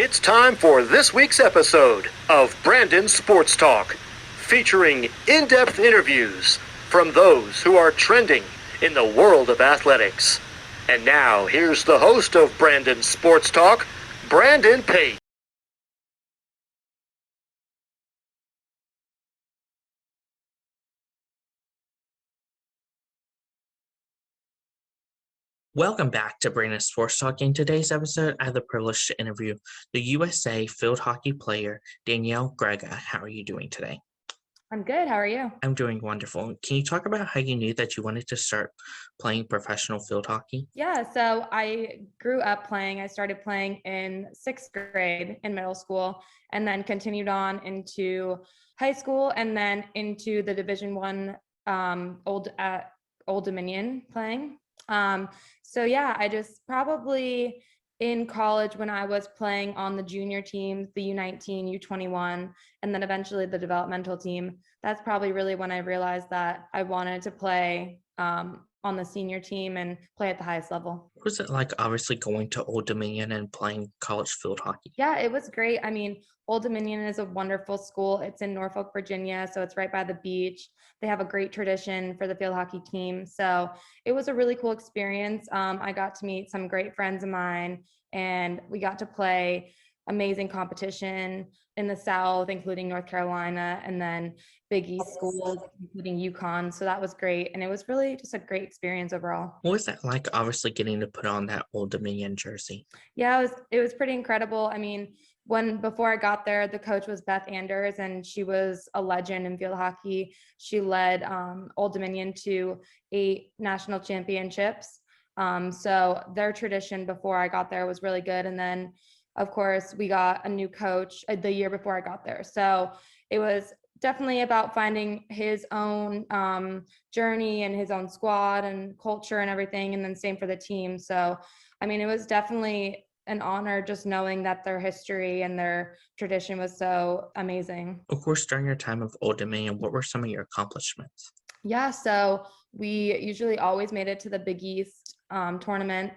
It's time for this week's episode of Brandon Sports Talk, featuring in-depth interviews from those who are trending in the world of athletics. And now, here's the host of Brandon Sports Talk, Brandon Pate. Welcome back to Brandon Sports Talk. In today's episode, I have the privilege to interview the USA field hockey player, Danielle Grega. How are you doing today? I'm good. How are you? I'm doing wonderful. Can you talk about how you knew that you wanted to start playing professional field hockey? Yeah, so I grew up playing. I started playing in sixth grade in middle school, and then continued on into high school, and then into the Division I Old Dominion playing. So yeah, I just probably in college when I was playing on the junior teams, the U19, U21, and then eventually the developmental team, that's probably really when I realized that I wanted to play on the senior team and play at the highest level. What was it like, obviously, going to Old Dominion and playing college field hockey? Yeah, it was great. I mean, Old Dominion is a wonderful school. It's in Norfolk, Virginia, so it's right by the beach. They have a great tradition for the field hockey team. So it was a really cool experience. I got to meet some great friends of mine, and we got to play amazing competition in the South, including North Carolina, and then Big East schools, including UConn. So that was great. And it was really just a great experience overall. What was that like, obviously, getting to put on that Old Dominion jersey? Yeah, it was pretty incredible. I mean, before I got there, the coach was Beth Anders, and she was a legend in field hockey. She led Old Dominion to 8 national championships. So their tradition before I got there was really good. And then, of course, we got a new coach the year before I got there. So it was definitely about finding his own journey and his own squad and culture and everything. And then same for the team. So, I mean, it was definitely an honor just knowing that their history and their tradition was so amazing. Of course, during your time of Old Dominion, what were some of your accomplishments? Yeah, so we usually always made it to the Big East tournament.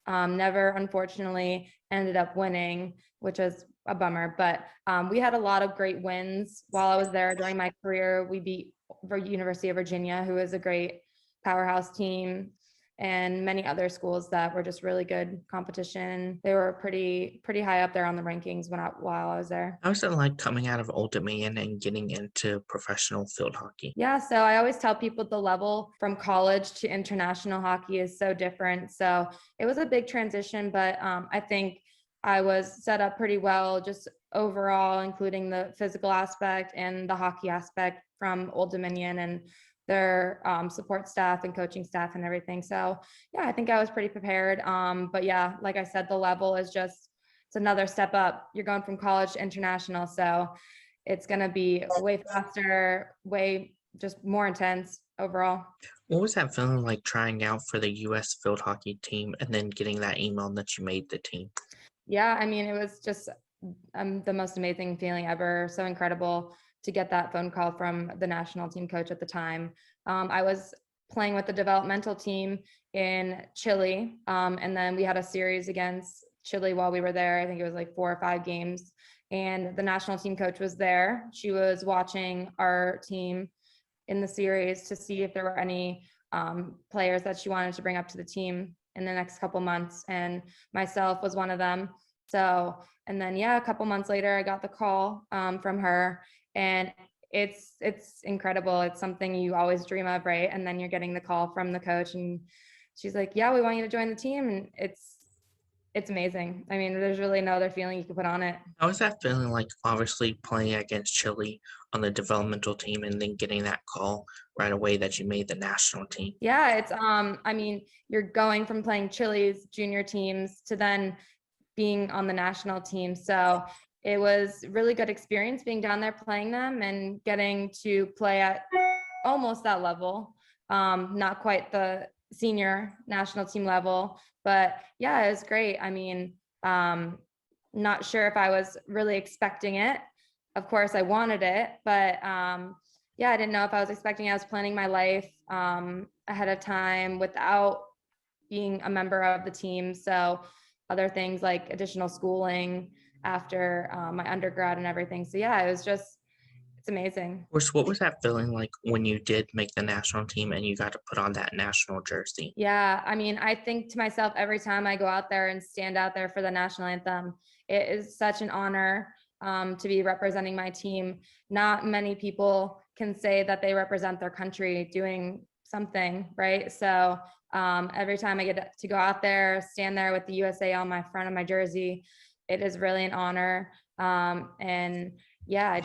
Never, unfortunately, ended up winning, which was a bummer. But we had a lot of great wins while I was there during my career. We beat University of Virginia, who is a great powerhouse team, and many other schools that were just really good competition. They were pretty high up there on the rankings while I was there. How was it like coming out of Old Dominion and getting into professional field hockey? Yeah, so I always tell people the level from college to international hockey is so different. So it was a big transition, but I think I was set up pretty well just overall, including the physical aspect and the hockey aspect from Old Dominion and their support staff and coaching staff and everything. So yeah, I think I was pretty prepared. But yeah, like I said, the level is it's another step up. You're going from college to international. So it's going to be way faster, way just more intense overall. What was that feeling like, trying out for the U.S. field hockey team and then getting that email that you made the team? Yeah, I mean, it was just the most amazing feeling ever. So incredible to get that phone call from the national team coach at the time. I was playing with the developmental team in Chile, and then we had a series against Chile while we were there. I think it was like 4 or 5 games, and the national team coach was there. She was watching our team in the series to see if there were any players that she wanted to bring up to the team in the next couple months, and myself was one of them. So, and then yeah, a couple months later, I got the call from her, and it's incredible. It's something you always dream of, right? And then you're getting the call from the coach, and she's like, "Yeah, we want you to join the team," and it's amazing. I mean, there's really no other feeling you could put on it. How was that feeling like, obviously, playing against Chile on the developmental team and then getting that call right away that you made the national team? Yeah, it's I mean, you're going from playing Chile's junior teams to then being on the national team. So it was really good experience being down there playing them and getting to play at almost that level. Not quite the senior national team level, but yeah, it was great. I mean, not sure if I was really expecting it. Of course, I wanted it, but yeah, I didn't know if I was expecting it. I was planning my life ahead of time without being a member of the team. So other things like additional schooling after my undergrad and everything. So yeah, it's amazing. Of course, what was that feeling like when you did make the national team and you got to put on that national jersey? Yeah, I mean, I think to myself every time I go out there and stand out there for the national anthem, it is such an honor to be representing my team. Not many people can say that they represent their country doing something, right? So every time I get to go out there, stand there with the USA on my front of my jersey, it is really an honor. And yeah, I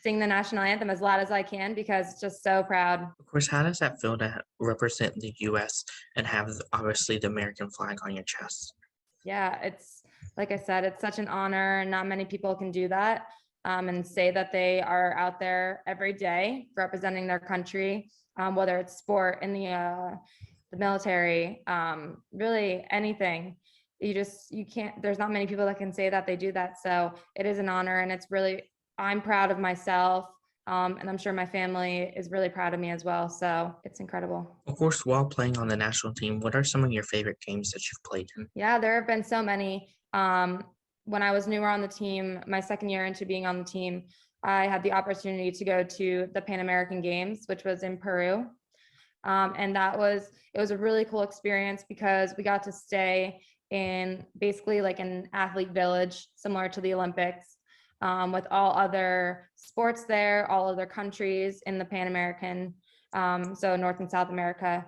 sing the national anthem as loud as I can because it's just so proud. Of course, how does that feel to represent the US and have obviously the American flag on your chest? Yeah, it's like I said, it's such an honor. Not many people can do that and say that they are out there every day representing their country, whether it's sport, in the military, really anything. You can't. There's not many people that can say that they do that. So it is an honor, and it's really. I'm proud of myself, and I'm sure my family is really proud of me as well. So it's incredible. Of course, while playing on the national team, what are some of your favorite games that you've played in? Yeah, there have been so many. When I was newer on the team, my second year into being on the team, I had the opportunity to go to the Pan American Games, which was in Peru. And it was a really cool experience because we got to stay in basically like an athlete village, similar to the Olympics, with all other sports there, all other countries in the Pan American, so North and South America.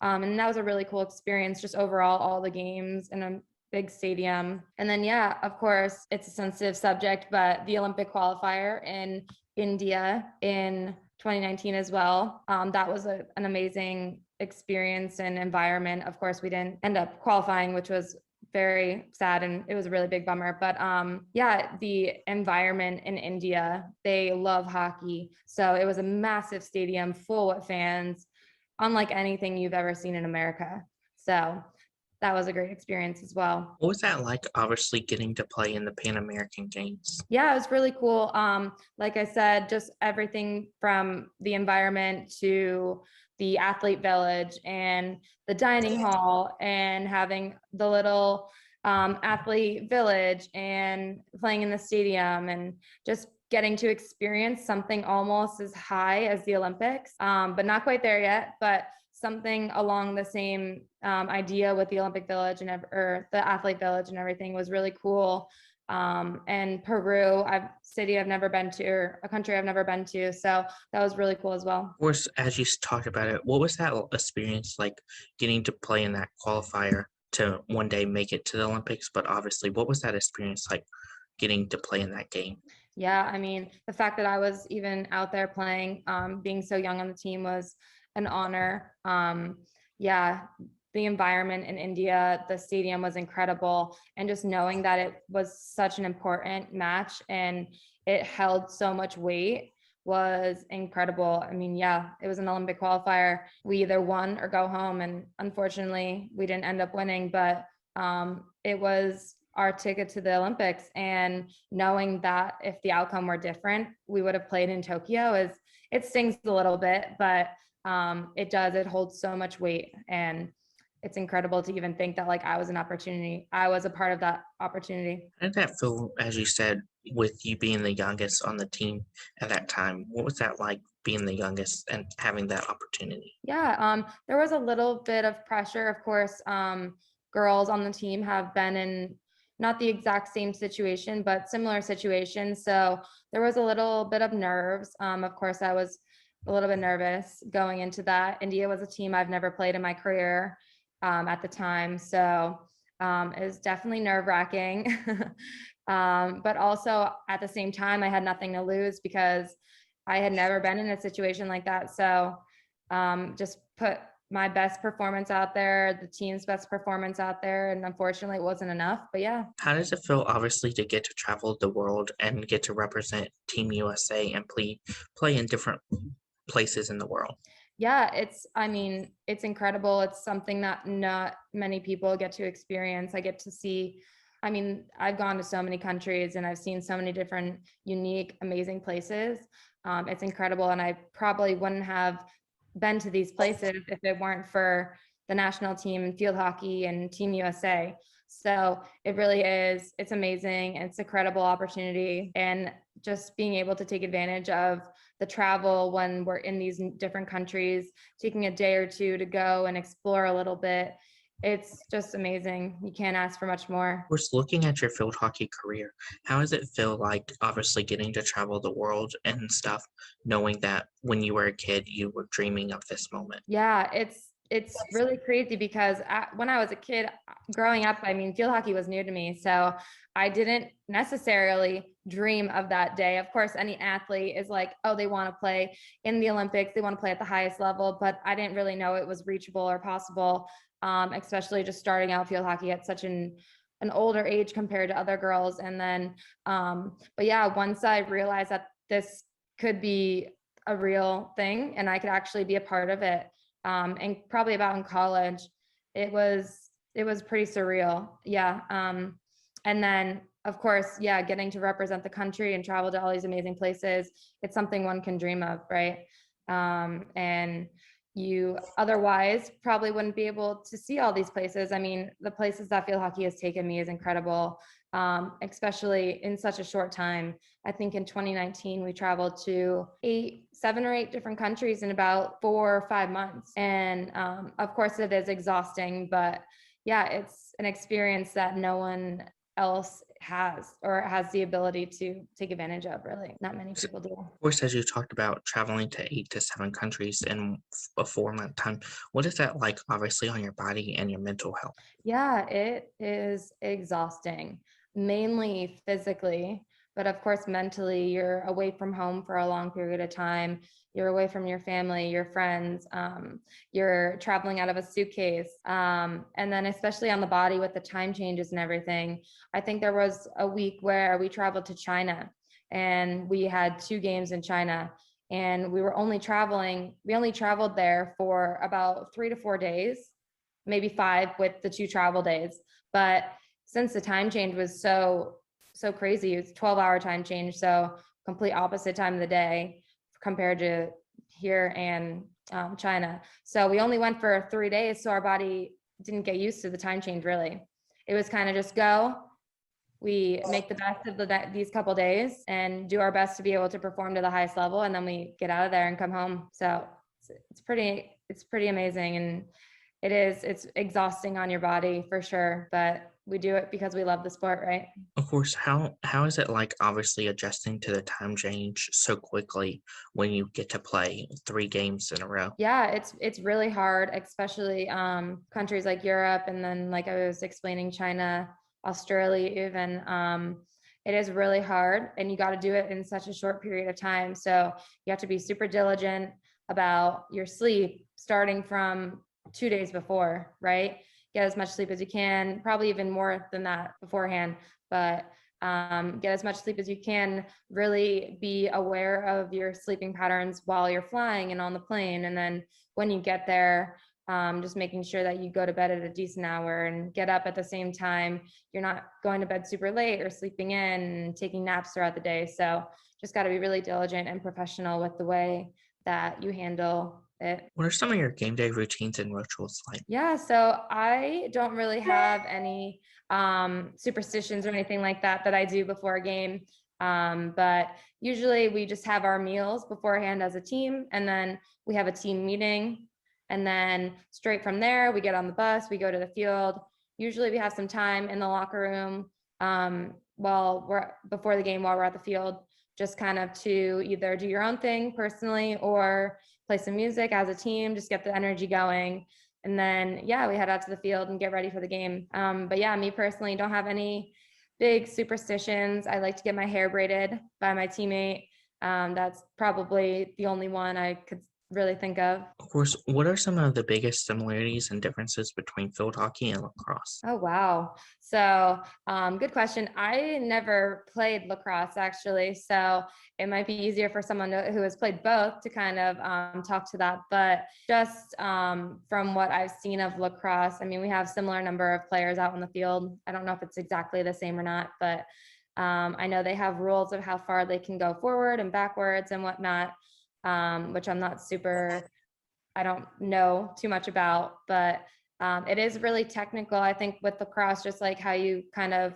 And that was a really cool experience, just overall, all the games in a big stadium. And then, yeah, of course, it's a sensitive subject, but the Olympic qualifier in India in 2019 as well. That was an amazing experience and environment. Of course, we didn't end up qualifying, which was very sad, and it was a really big bummer. But yeah, the environment in India, they love hockey. So it was a massive stadium full of fans, unlike anything you've ever seen in America. So that was a great experience as well. What was that like, obviously, getting to play in the Pan American Games? Yeah, it was really cool. Like I said, just everything from the environment to the athlete village and the dining hall and having the little athlete village and playing in the stadium and just getting to experience something almost as high as the Olympics, but not quite there yet, but something along the same idea with the Olympic Village or the athlete village and everything was really cool. And Peru, city I've never been to, or a country I've never been to. So that was really cool as well. Of course, as you talked about it, what was that experience like getting to play in that qualifier to one day make it to the Olympics? But obviously, what was that experience like getting to play in that game? Yeah, I mean, the fact that I was even out there playing, being so young on the team was an honor. Yeah, the environment in India, the stadium was incredible. And just knowing that it was such an important match and it held so much weight was incredible. I mean, yeah, it was an Olympic qualifier. We either won or go home. And unfortunately, we didn't end up winning, but it was our ticket to the Olympics. And knowing that if the outcome were different, we would have played in Tokyo it stings a little bit, but it holds so much weight. And it's incredible to even think that like I was a part of that opportunity. How did that feel, as you said, with you being the youngest on the team at that time? What was that like being the youngest and having that opportunity? Yeah, there was a little bit of pressure, of course. Girls on the team have been in not the exact same situation, but similar situations. So there was a little bit of nerves. Of course, I was a little bit nervous going into that. India was a team I've never played in my career at the time. So it was definitely nerve-wracking. But also at the same time, I had nothing to lose because I had never been in a situation like that. So just put my best performance out there, the team's best performance out there. And unfortunately, it wasn't enough. But yeah. How does it feel, obviously, to get to travel the world and get to represent Team USA and play in different places in the world? Yeah, it's incredible. It's something that not many people get to experience. I get to see, I've gone to so many countries and I've seen so many different, unique, amazing places. It's incredible. And I probably wouldn't have been to these places if it weren't for the national team and field hockey and Team USA. So it really is, it's amazing. It's a credible opportunity. And just being able to take advantage of the travel when we're in these different countries, taking a day or two to go and explore a little bit. It's just amazing. You can't ask for much more. Of course, looking at your field hockey career, how does it feel like obviously getting to travel the world and stuff, knowing that when you were a kid, you were dreaming of this moment? Yeah, it's really crazy because when I was a kid growing up, I mean, field hockey was new to me. So I didn't necessarily dream of that day. Of course, any athlete is like, oh, they want to play in the Olympics, they want to play at the highest level, but I didn't really know it was reachable or possible, especially just starting out field hockey at such an older age compared to other girls. And then, but yeah, once I realized that this could be a real thing and I could actually be a part of it, and probably about in college, it was pretty surreal. Yeah. And then of course, yeah, getting to represent the country and travel to all these amazing places, it's something one can dream of, right? And you otherwise probably wouldn't be able to see all these places. I mean, the places that field hockey has taken me is incredible, especially in such a short time. I think in 2019, we traveled to 7 or 8 different countries in about 4 or 5 months. And of course, it is exhausting, but yeah, it's an experience that no one else has or has the ability to take advantage of. Really, not many people do. Of course, as you talked about traveling to 8 to 7 countries in a 4-month time, what is that like, obviously, on your body and your mental health? Yeah, it is exhausting, mainly physically, but of course, mentally, you're away from home for a long period of time. You're away from your family, your friends. You're traveling out of a suitcase. And then, especially on the body with the time changes and everything, I think there was a week where we traveled to China and we had 2 games in China. And we only traveled there for about 3 to 4 days, maybe 5 with the 2 travel days. But since the time change was so crazy, it's 12-hour time change, so complete opposite time of the day compared to here and China. So we only went for 3 days, so our body didn't get used to the time change. Really, it was kind of just go. We make the best of these couple days and do our best to be able to perform to the highest level, and then we get out of there and come home. So it's pretty amazing, and it's exhausting on your body for sure, but we do it because we love the sport, right? Of course, how is it like, obviously, adjusting to the time change so quickly when you get to play 3 games in a row? Yeah, it's really hard, especially countries like Europe, and then like I was explaining, China, Australia even. It is really hard, and you got to do it in such a short period of time. So you have to be super diligent about your sleep, starting from 2 days before, right? Get as much sleep as you can, probably even more than that beforehand, but get as much sleep as you can. Really be aware of your sleeping patterns while you're flying and on the plane. And then when you get there, just making sure that you go to bed at a decent hour and get up at the same time. You're not going to bed super late or sleeping in and taking naps throughout the day. So just got to be really diligent and professional with the way that you handle it. What are some of your game day routines and rituals like? Yeah, so I don't really have any superstitions or anything like that I do before a game. But usually we just have our meals beforehand as a team, and then we have a team meeting. And then straight from there, we get on the bus, we go to the field. Usually we have some time in the locker room before the game, while we're at the field, just kind of to either do your own thing personally or play some music as a team, just get the energy going. And then, yeah, we head out to the field and get ready for the game. But yeah, me personally, don't have any big superstitions. I like to get my hair braided by my teammate. That's probably the only one I could really think of. Of course, what are some of the biggest similarities and differences between field hockey and lacrosse? Oh, wow. So good question. I never played lacrosse, actually. So it might be easier for someone who has played both to kind of talk to that. But just from what I've seen of lacrosse, I mean, we have similar number of players out in the field. I don't know if it's exactly the same or not, but I know they have rules of how far they can go forward and backwards and whatnot, which I don't know too much about, but It is really technical, I think, with lacrosse, just like how you kind of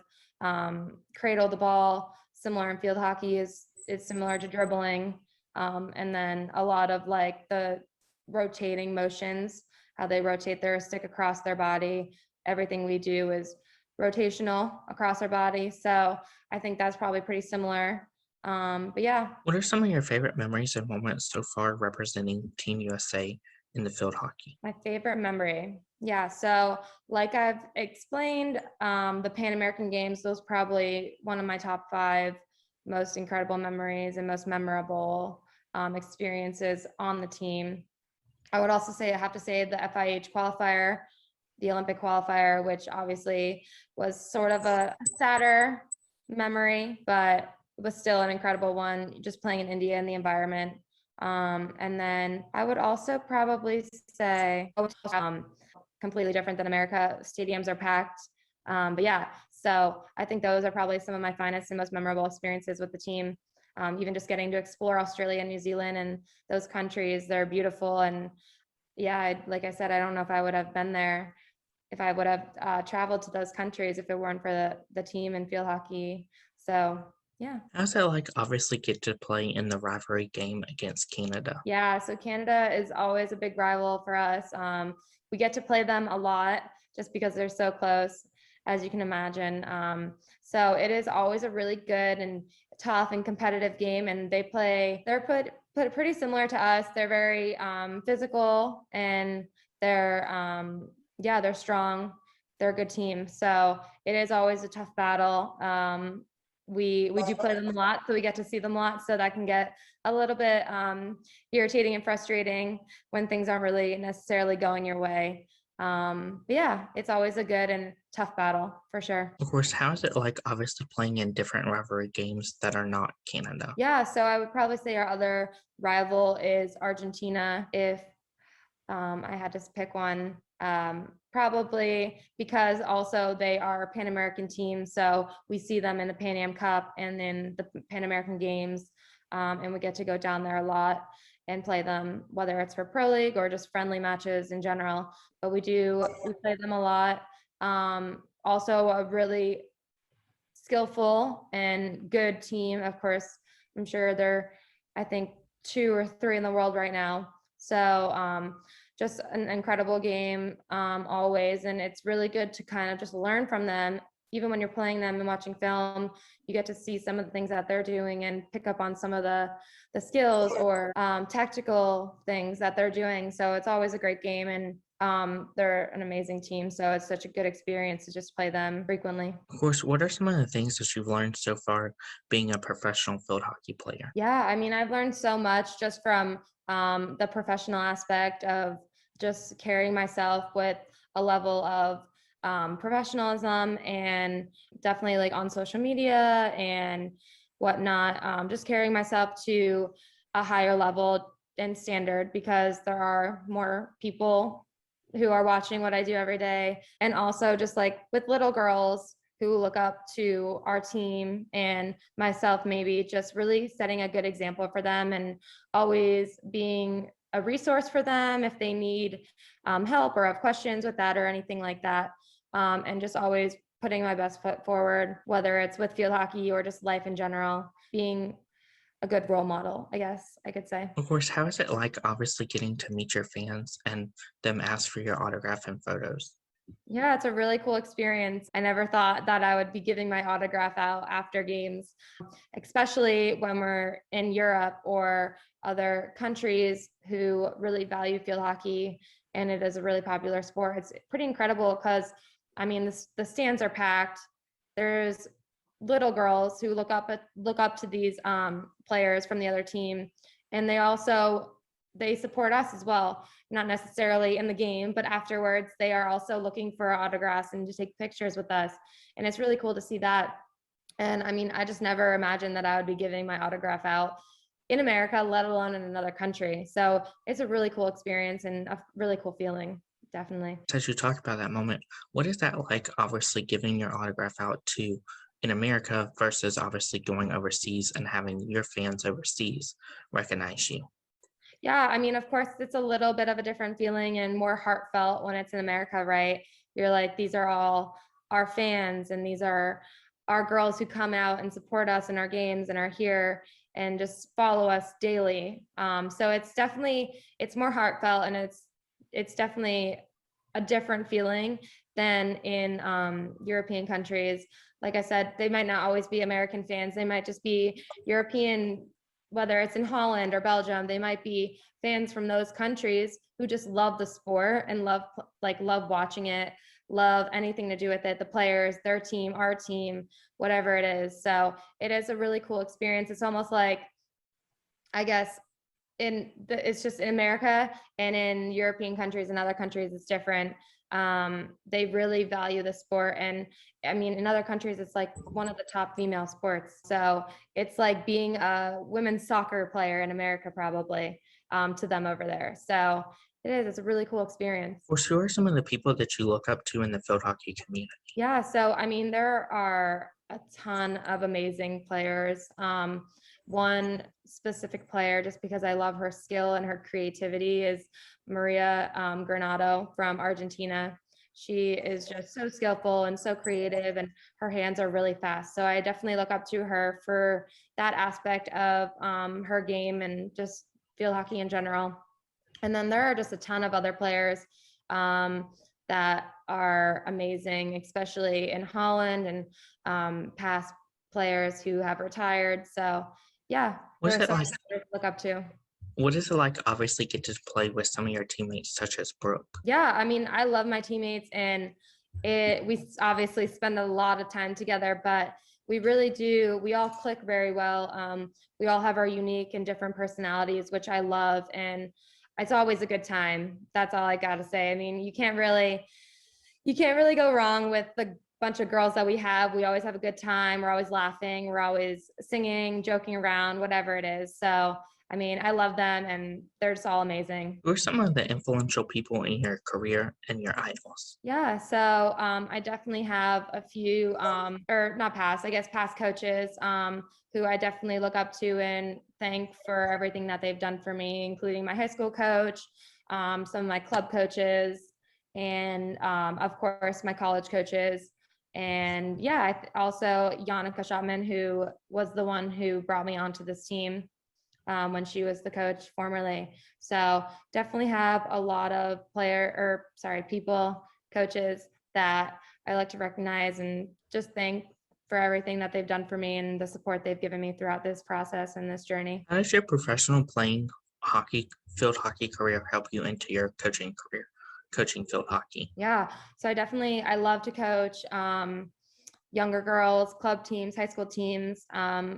cradle the ball, similar in field hockey is similar to dribbling. And then a lot of like the rotating motions, how they rotate their stick across their body. Everything we do is rotational across our body. So I think that's probably pretty similar. But yeah. What are some of your favorite memories and moments so far representing Team USA in the field hockey? My favorite memory. Yeah. So like I've explained, the Pan American Games, those probably one of my top 5 most incredible memories and most memorable experiences on the team. I would also say, I have to say the FIH qualifier, the Olympic qualifier, which obviously was sort of a sadder memory, but it was still an incredible one, just playing in India and the environment. And then I would also probably say completely different than America. Stadiums are packed. But yeah, so I think those are probably some of my finest and most memorable experiences with the team. Even just getting to explore Australia and New Zealand and those countries, they're beautiful. And yeah, like I said, I don't know if I would have been there, if I would have traveled to those countries if it weren't for the team and field hockey. So yeah. How's it like obviously get to play in the rivalry game against Canada? Yeah, so Canada is always a big rival for us. We get to play them a lot just because they're so close, as you can imagine. So it is always a really good and tough and competitive game, and they're put pretty similar to us. They're very physical, and they're strong. They're a good team. So it is always a tough battle. We do play them a lot, so we get to see them a lot. So that can get a little bit irritating and frustrating when things aren't really necessarily going your way. But yeah, it's always a good and tough battle for sure. Of course, how is it like obviously playing in different rivalry games that are not Canada? Yeah, so I would probably say our other rival is Argentina. If I had to pick one, probably because also they are a Pan American team. So we see them in the Pan Am Cup and in the Pan American Games. And we get to go down there a lot and play them, whether it's for Pro League or just friendly matches in general. But we play them a lot. Also a really skillful and good team. Of course, I'm sure they're, I think, 2 or 3 in the world right now. So just an incredible game always. And it's really good to kind of just learn from them. Even when you're playing them and watching film, you get to see some of the things that they're doing and pick up on some of the skills or tactical things that they're doing. So it's always a great game, and they're an amazing team. So it's such a good experience to just play them frequently. Of course, what are some of the things that you've learned so far being a professional field hockey player? Yeah, I mean, I've learned so much just from the professional aspect of just carrying myself with a level of professionalism, and definitely like on social media and whatnot, just carrying myself to a higher level and standard, because there are more people who are watching what I do every day. And also just like with little girls who look up to our team and myself, maybe just really setting a good example for them and always being a resource for them if they need help or have questions with that or anything like that. And just always putting my best foot forward, whether it's with field hockey or just life in general, being a good role model, I guess I could say. Of course, how is it like obviously getting to meet your fans and them ask for your autograph and photos? Yeah, it's a really cool experience. I never thought that I would be giving my autograph out after games, especially when we're in Europe or other countries who really value field hockey, and it is a really popular sport. It's pretty incredible because, I mean, the stands are packed. There's little girls who look up to these players from the other team, and they support us as well, not necessarily in the game, but afterwards they are also looking for autographs and to take pictures with us. And it's really cool to see that. And I mean, I just never imagined that I would be giving my autograph out in America, let alone in another country. So it's a really cool experience and a really cool feeling, definitely. As you talk about that moment, what is that like obviously giving your autograph out to in America versus obviously going overseas and having your fans overseas recognize you? Yeah, I mean, of course, it's a little bit of a different feeling and more heartfelt when it's in America, right? You're like, these are all our fans, and these are our girls who come out and support us in our games and are here and just follow us daily. So it's more heartfelt, and it's definitely a different feeling than in European countries. Like I said, they might not always be American fans. They might just be European, whether it's in Holland or Belgium. They might be fans from those countries who just love the sport and love watching it, love anything to do with it, the players, their team, our team, whatever it is. So it is a really cool experience. It's almost like, I guess, it's just in America, and in European countries and other countries it's different. They really value the sport, and I mean, in other countries it's like one of the top female sports. So it's like being a women's soccer player in America, probably, to them over there. So it's a really cool experience. Or who are some of the people that you look up to in the field hockey community? Yeah, so I mean, there are a ton of amazing players. One specific player, just because I love her skill and her creativity, is Maria Granado from Argentina. She is just so skillful and so creative, and her hands are really fast. So I definitely look up to her for that aspect of her game and just field hockey in general. And then there are just a ton of other players that are amazing, especially in Holland, and past players who have retired. So yeah, What's there are it so many like? players to look up to. What is it like? Obviously, get to play with some of your teammates, such as Brooke. Yeah, I mean, I love my teammates, and we obviously spend a lot of time together, but we really do. We all click very well. We all have our unique and different personalities, which I love, and it's always a good time. That's all I got to say. I mean, you can't really go wrong with the bunch of girls that we have. We always have a good time. We're always laughing. We're always singing, joking around, whatever it is. So, I mean, I love them, and they're just all amazing. Who are some of the influential people in your career and your idols? Yeah, so I definitely have a few, or not past, I guess past coaches who I definitely look up to and thank for everything that they've done for me, including my high school coach, some of my club coaches, and of course my college coaches. And yeah, also Yannicka Schotman, who was the one who brought me onto this team when she was the coach formerly. So definitely have a lot of people, coaches that I like to recognize and just thank for everything that they've done for me and the support they've given me throughout this process and this journey. How does your professional playing field hockey career help you into your coaching career, coaching field hockey? Yeah, so I love to coach younger girls, club teams, high school teams,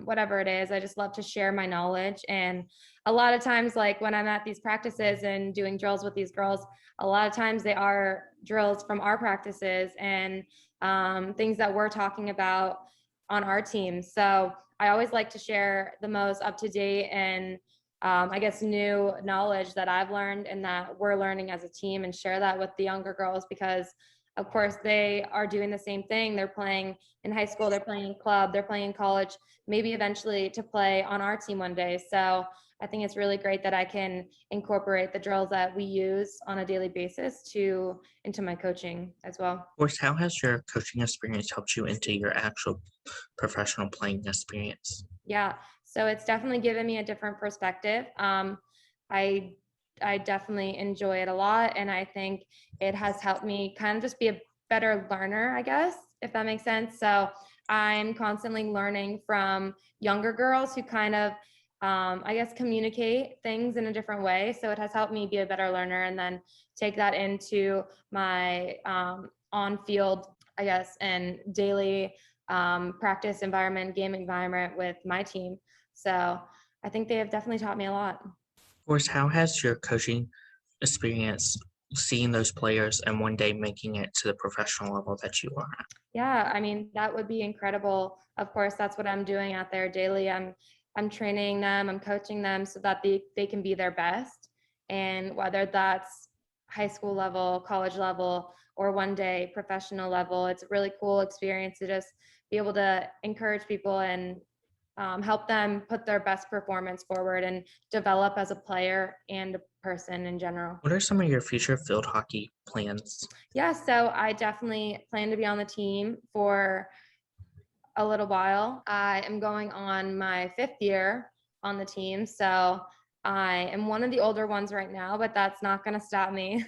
whatever it is. I just love to share my knowledge. And a lot of times, like when I'm at these practices and doing drills with these girls, a lot of times they are drills from our practices and things that we're talking about on our team. So I always like to share the most up to date and I guess new knowledge that I've learned and that we're learning as a team, and share that with the younger girls, because of course they are doing the same thing. They're playing in high school, they're playing in club, they're playing in college, maybe eventually to play on our team one day. So I think it's really great that I can incorporate the drills that we use on a daily basis into my coaching as well. Of course, how has your coaching experience helped you into your actual professional playing experience? Yeah, so it's definitely given me a different perspective. I definitely enjoy it a lot, and I think it has helped me kind of just be a better learner, I guess, if that makes sense. So I'm constantly learning from younger girls who kind of, I guess, communicate things in a different way. So it has helped me be a better learner, and then take that into my on-field, I guess, and daily practice environment, game environment with my team. So I think they have definitely taught me a lot. Of course, how has your coaching experience seeing those players and one day making it to the professional level that you are at? Yeah, I mean, that would be incredible. Of course, that's what I'm doing out there daily. I'm training them, I'm coaching them so that they can be their best. And whether that's high school level, college level, or one day professional level, it's a really cool experience to just be able to encourage people and help them put their best performance forward and develop as a player and a person in general. What are some of your future field hockey plans? Yeah, so I definitely plan to be on the team for a little while. I am going on my 5th year on the team, so I am one of the older ones right now, but that's not going to stop me.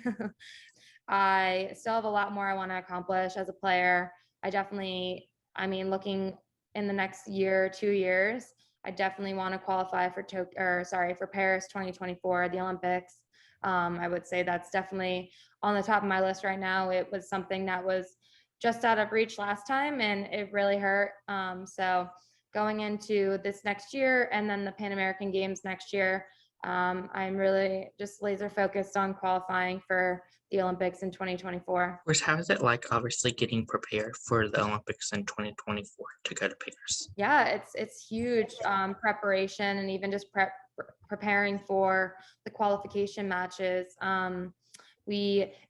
I still have a lot more I want to accomplish as a player. Looking in the next year, 2 years, I definitely want to qualify for Paris 2024, the Olympics. I would say that's definitely on the top of my list right now. It was something that was just out of reach last time, and it really hurt. So going into this next year and then the Pan American Games next year, I'm really just laser focused on qualifying for the Olympics in 2024. Of course, how is it like obviously getting prepared for the Olympics in 2024 to go to Paris? Yeah, it's huge preparation, and even just preparing for the qualification matches. And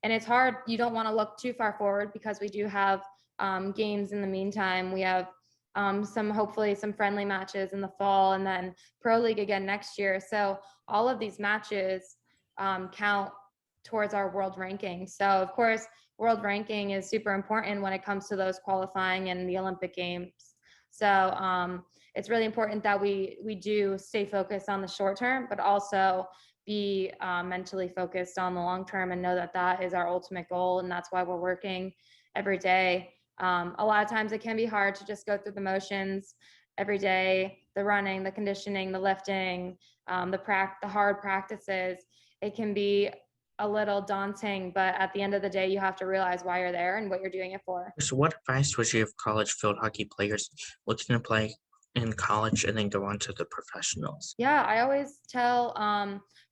it's hard. You don't want to look too far forward because we do have games in the meantime. We have hopefully some friendly matches in the fall, and then Pro League again next year. So all of these matches count towards our world ranking. So of course, world ranking is super important when it comes to those qualifying and the Olympic Games. So it's really important that we do stay focused on the short term, but also be mentally focused on the long term and know that that is our ultimate goal. And that's why we're working every day. A lot of times it can be hard to just go through the motions every day, the running, the conditioning, the lifting, the hard practices. It can be a little daunting, but at the end of the day, you have to realize why you're there and what you're doing it for. So what advice would you give college field hockey players looking to play in college and then go on to the professionals? Yeah, I always tell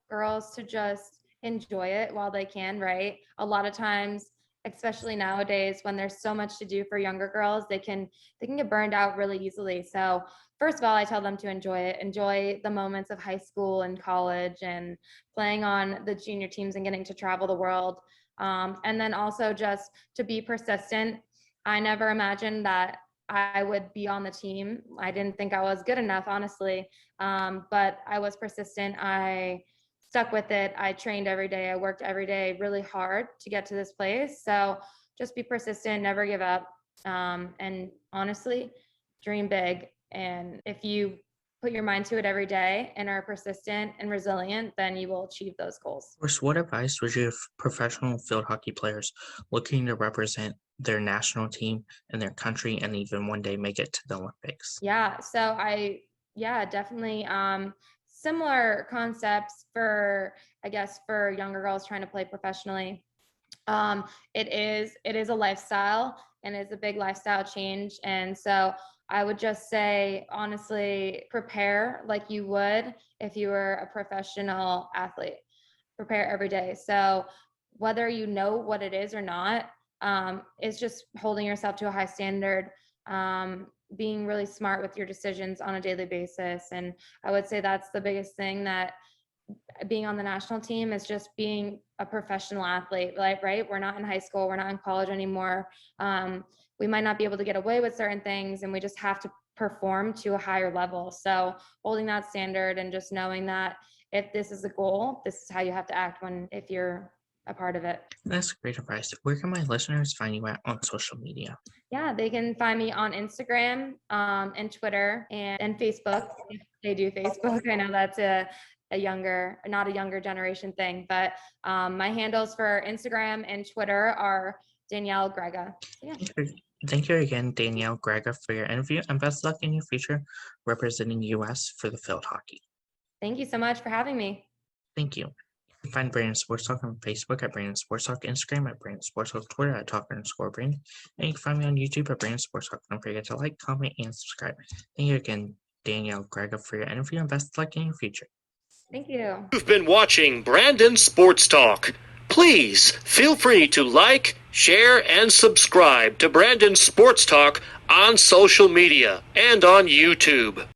girls to just enjoy it while they can, right? A lot of times, especially nowadays when there's so much to do for younger girls, they can get burned out really easily. So first of all, I tell them to enjoy the moments of high school and college and playing on the junior teams and getting to travel the world. And then also just to be persistent. I never imagined that I would be on the team. I didn't think I was good enough, honestly. But I was persistent. I stuck with it. I trained every day. I worked every day really hard to get to this place. So just be persistent, never give up. And honestly, dream big. And if you put your mind to it every day and are persistent and resilient, then you will achieve those goals. Of course, what advice would you give professional field hockey players looking to represent their national team and their country and even one day make it to the Olympics? Yeah, so definitely similar concepts for younger girls trying to play professionally. It is a lifestyle, and it's a big lifestyle change. And so I would just say, honestly, prepare like you would if you were a professional athlete. Prepare every day. So whether you know what it is or not, it's just holding yourself to a high standard, being really smart with your decisions on a daily basis. And I would say that's the biggest thing, that being on the national team is just being a professional athlete, right? We're not in high school, we're not in college anymore. We might not be able to get away with certain things, and we just have to perform to a higher level. So holding that standard and just knowing that if this is a goal, this is how you have to act if you're a part of it. That's great advice. Where can my listeners find you at on social media? Yeah, they can find me on Instagram and Twitter and Facebook. If they do Facebook. I know that's not a younger generation thing, but my handles for Instagram and Twitter are Danielle Grega. Yeah. Thank you again, Danielle Grega, for your interview, and best luck in your future representing U.S. for the field hockey. Thank you so much for having me. Thank you. You can find Brandon Sports Talk on Facebook at Brandon Sports Talk, Instagram at Brandon Sports Talk, Twitter at Talk_Brandon, and you can find me on YouTube at Brandon Sports Talk. Don't forget to like, comment, and subscribe. Thank you again, Danielle Grega, for your interview, and best luck in your future. Thank you. You've been watching Brandon Sports Talk. Please feel free to like, share, and subscribe to Brandon Sports Talk on social media and on YouTube.